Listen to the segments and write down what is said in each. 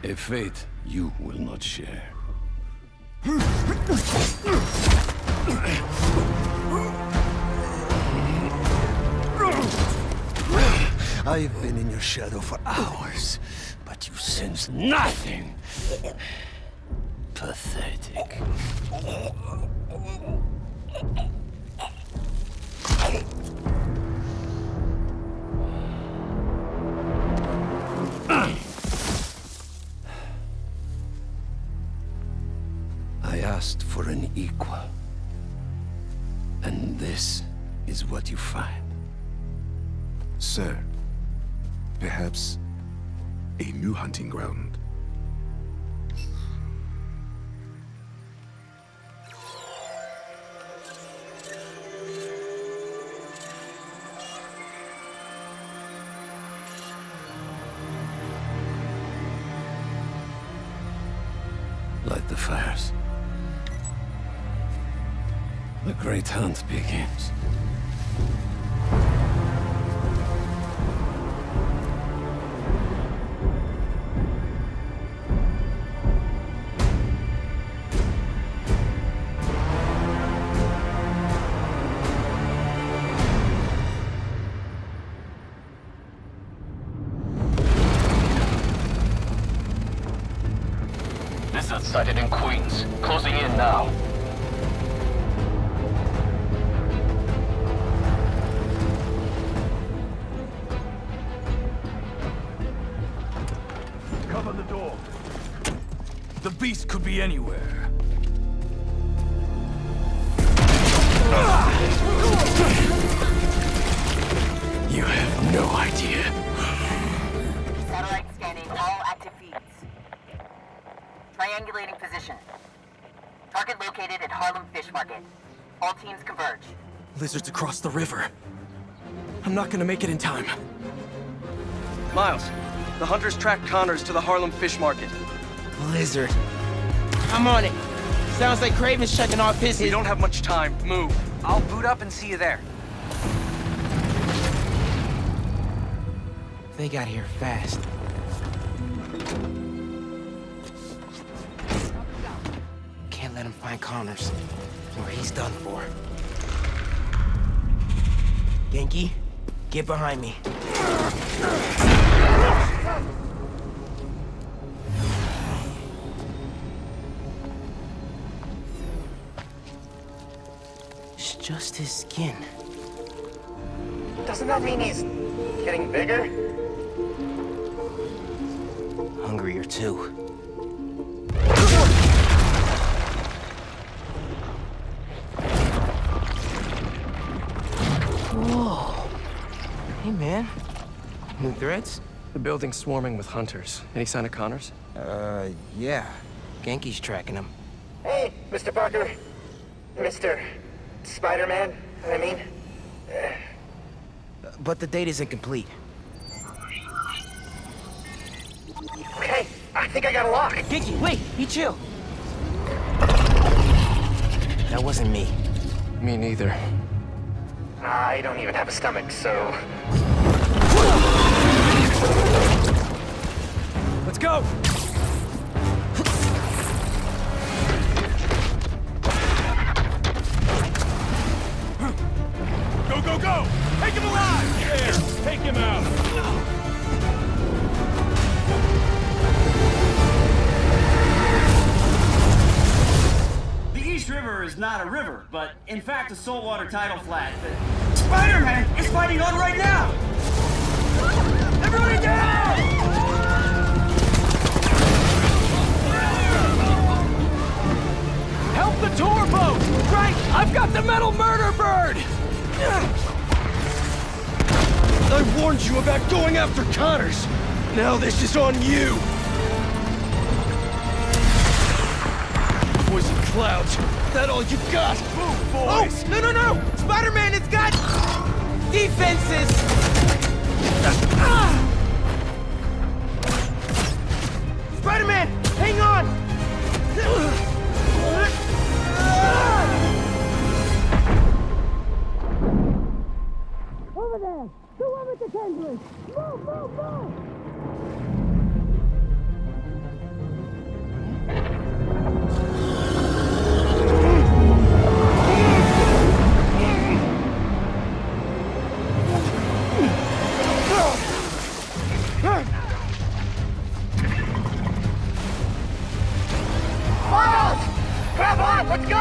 A fate you will not share. I've been in your shadow for hours, but you sense nothing. Pathetic. I asked for an equal. And this is what you find. Sir, perhaps a new hunting ground. Light the fires. The great hunt begins. Lizard sighted in Queens. Closing in now. Cover the door. The beast could be anywhere. You have no idea. Satellite scanning all active feeds. Triangulating position. Target located at Harlem Fish Market. All teams converge. Lizard's across the river. I'm not gonna make it in time. Miles, the hunters tracked Connors to the Harlem Fish Market. Lizard. I'm on it. Sounds like Craven's checking off his... We don't have much time. Move. I'll boot up and see you there. They got here fast. Can't let him find Connors, or he's done for. Genki, get behind me. It's just his skin. Doesn't that mean he's getting bigger? Hungrier too. Whoa. Hey, man. New threats? The building's swarming with hunters. Any sign of Connors? Yeah. Genki's tracking him. Hey, Mr. Parker. Mr. Spider-Man, I mean. But the data's incomplete. Okay, I think I got a lock. Genki, wait! Be chill! That wasn't me. Me neither. I don't even have a stomach, so... Let's go! Go, go, go! Take him alive! There! Take him out! The East River is not a river, but in fact a saltwater tidal flat. Spider-Man is fighting on right now! Everybody down! Help the tour boat! Right! I've got the metal murder bird! I warned you about going after Connors! Now this is on you! Poison clouds! That all you got? Move, boys! Oh! No, no, no! Spider-Man has got... defenses! Spider-Man! Hang on! Over there! The one with the tendrils! Move, move, move! Miles! Grab on! Let's go!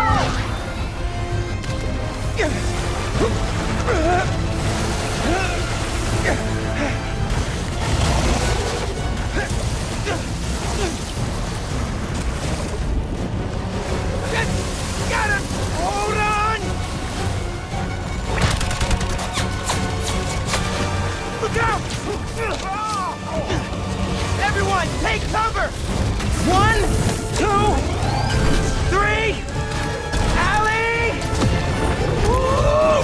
Got him! Hold on! Look out! Everyone, take cover! 1, 2, 3! Allie! Woo!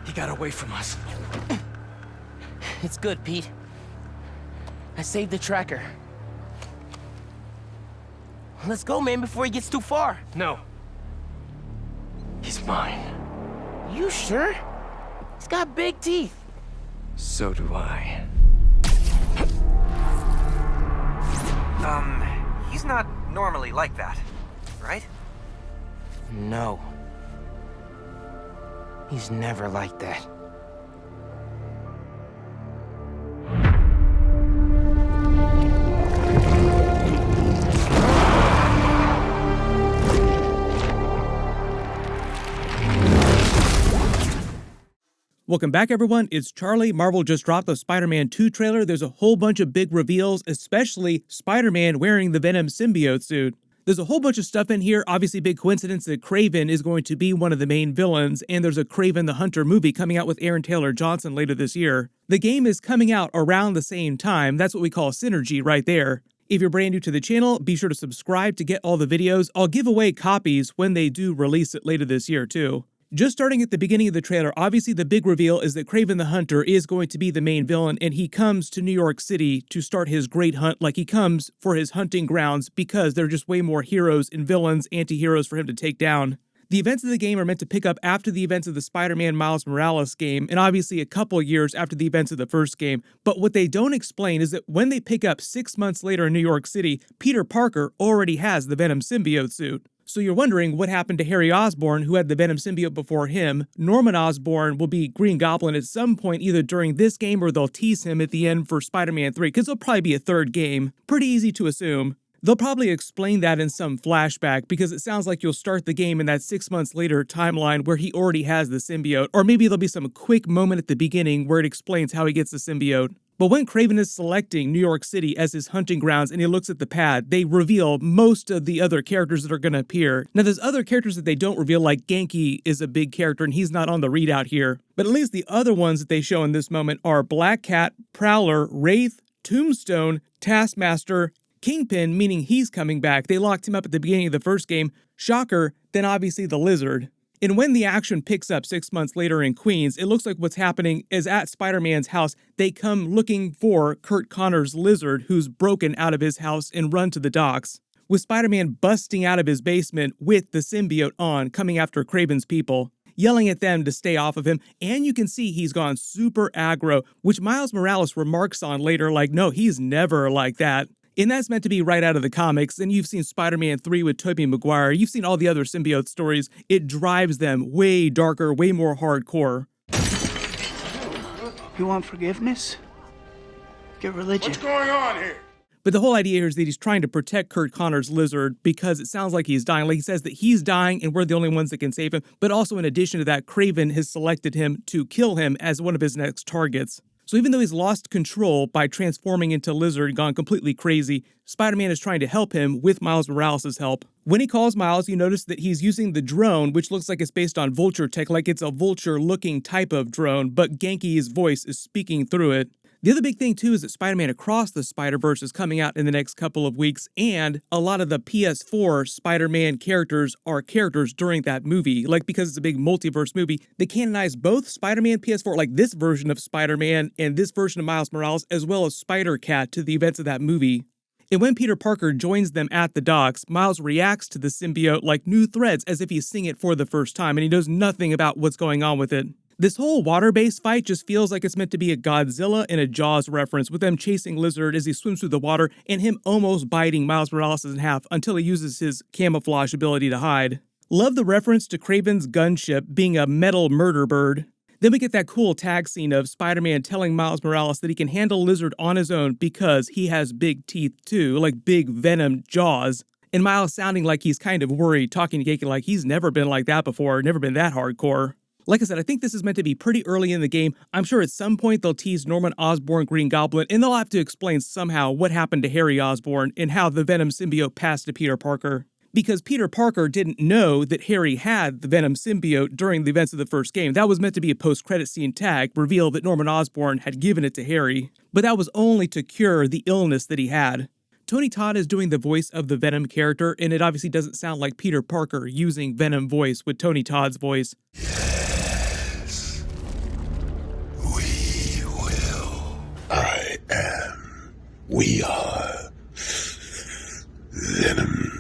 He got away from us. It's good, Pete. I saved the tracker. Let's go, man, before he gets too far. No. He's mine. You sure? He's got big teeth. So do I. He's not normally like that, right? No. He's never like that. Welcome back, everyone. It's Charlie. Marvel just dropped the Spider-Man 2 trailer. There's a whole bunch of big reveals, especially Spider-Man wearing the Venom symbiote suit. There's a whole bunch of stuff in here. Obviously, big coincidence that Kraven is going to be one of the main villains, and there's a Kraven the Hunter movie coming out with Aaron Taylor Johnson later this year. The game is coming out around the same time. That's what we call synergy right there. If you're brand new to the channel, be sure to subscribe to get all the videos. I'll give away copies when they do release it later this year, too. Just starting at the beginning of the trailer, obviously the big reveal is that Kraven the Hunter is going to be the main villain, and he comes to New York City to start his great hunt. Like, he comes for his hunting grounds because there are just way more heroes and villains, anti-heroes for him to take down. The events of the game are meant to pick up after the events of the Spider-Man Miles Morales game, and obviously a couple years after the events of the first game. But what they don't explain is that when they pick up 6 months later in New York City, Peter Parker already has the Venom symbiote suit. So you're wondering what happened to Harry Osborn, who had the Venom symbiote before him. Norman Osborn will be Green Goblin at some point, either during this game or they'll tease him at the end for Spider-Man 3, because there'll probably be a third game. Pretty easy to assume. They'll probably explain that in some flashback, because it sounds like you'll start the game in that 6 months later timeline where he already has the symbiote, or maybe there'll be some quick moment at the beginning where it explains how he gets the symbiote. But when Kraven is selecting New York City as his hunting grounds and he looks at the pad, they reveal most of the other characters that are going to appear. Now, there's other characters that they don't reveal, like Genki is a big character and he's not on the readout here. But at least the other ones that they show in this moment are Black Cat, Prowler, Wraith, Tombstone, Taskmaster, Kingpin, meaning he's coming back. They locked him up at the beginning of the first game. Shocker, then obviously the Lizard. And when the action picks up 6 months later in Queens, it looks like what's happening is at Spider-Man's house, they come looking for Kurt Connor's Lizard, who's broken out of his house and run to the docks. With Spider-Man busting out of his basement with the symbiote on, coming after Kraven's people, yelling at them to stay off of him, and you can see he's gone super aggro, which Miles Morales remarks on later, like, no, he's never like that. And that's meant to be right out of the comics, and you've seen Spider-Man 3 with Tobey Maguire, you've seen all the other symbiote stories. It drives them way darker, way more hardcore. You want forgiveness? Get religion. What's going on here? But the whole idea here is that he's trying to protect Kurt Connor's Lizard because it sounds like he's dying. Like, he says that he's dying and we're the only ones that can save him. But also, in addition to that, Kraven has selected him to kill him as one of his next targets. So even though he's lost control by transforming into Lizard and gone completely crazy, Spider-Man is trying to help him with Miles Morales' help. When he calls Miles, you notice that he's using the drone, which looks like it's based on Vulture tech, like it's a Vulture-looking type of drone, but Genki's voice is speaking through it. The other big thing, too, is that Spider-Man Across the Spider-Verse is coming out in the next couple of weeks, and a lot of the PS4 Spider-Man characters are characters during that movie. Like, because it's a big multiverse movie, they canonize both Spider-Man PS4, like this version of Spider-Man and this version of Miles Morales, as well as Spider-Cat to the events of that movie. And when Peter Parker joins them at the docks, Miles reacts to the symbiote like new threads as if he's seeing it for the first time, and he knows nothing about what's going on with it. This whole water-based fight just feels like it's meant to be a Godzilla and a Jaws reference, with them chasing Lizard as he swims through the water and him almost biting Miles Morales in half until he uses his camouflage ability to hide. Love the reference to Kraven's gunship being a metal murder bird. Then we get that cool tag scene of Spider-Man telling Miles Morales that he can handle Lizard on his own because he has big teeth too, like big venom jaws. And Miles sounding like he's kind of worried, talking to Keiki like he's never been like that before, never been that hardcore. Like I said, I think this is meant to be pretty early in the game. I'm sure at some point they'll tease Norman Osborn Green Goblin, and they'll have to explain somehow what happened to Harry Osborn and how the Venom symbiote passed to Peter Parker. Because Peter Parker didn't know that Harry had the Venom symbiote during the events of the first game. That was meant to be a post-credit scene tag, reveal that Norman Osborn had given it to Harry. But that was only to cure the illness that he had. Tony Todd is doing the voice of the Venom character, and it obviously doesn't sound like Peter Parker using Venom voice with Tony Todd's voice. Yes. We will. I am. We are. Venom.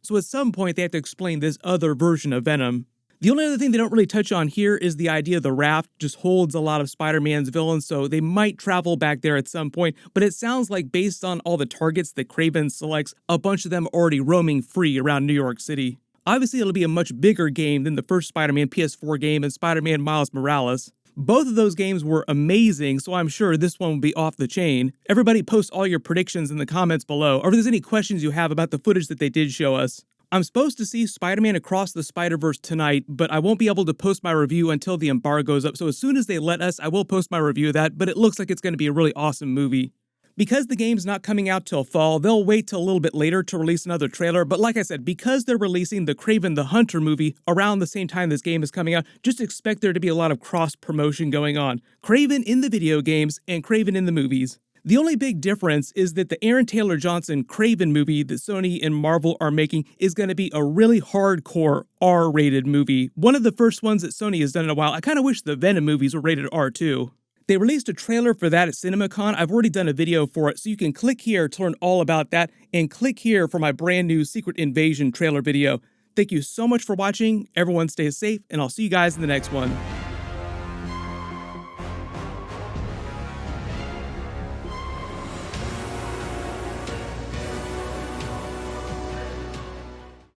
So at some point they have to explain this other version of Venom. The only other thing they don't really touch on here is the idea the raft just holds a lot of Spider-Man's villains, so they might travel back there at some point, but it sounds like based on all the targets that Kraven selects, a bunch of them are already roaming free around New York City. Obviously it'll be a much bigger game than the first Spider-Man PS4 game and Spider-Man Miles Morales. Both of those games were amazing, so I'm sure this one will be off the chain. Everybody post all your predictions in the comments below, or if there's any questions you have about the footage that they did show us. I'm supposed to see Spider-Man Across the Spider-Verse tonight, but I won't be able to post my review until the embargo's up, so as soon as they let us, I will post my review of that, but it looks like it's going to be a really awesome movie. Because the game's not coming out till fall, they'll wait till a little bit later to release another trailer, but like I said, because they're releasing the Kraven the Hunter movie around the same time this game is coming out, just expect there to be a lot of cross-promotion going on. Kraven in the video games and Kraven in the movies. The only big difference is that the Aaron Taylor Johnson Kraven movie that Sony and Marvel are making is going to be a really hardcore R-rated movie. One of the first ones that Sony has done in a while. I kind of wish the Venom movies were rated R too. They released a trailer for that at CinemaCon. I've already done a video for it, so you can click here to learn all about that, and click here for my brand new Secret Invasion trailer video. Thank you so much for watching. Everyone stay safe, and I'll see you guys in the next one.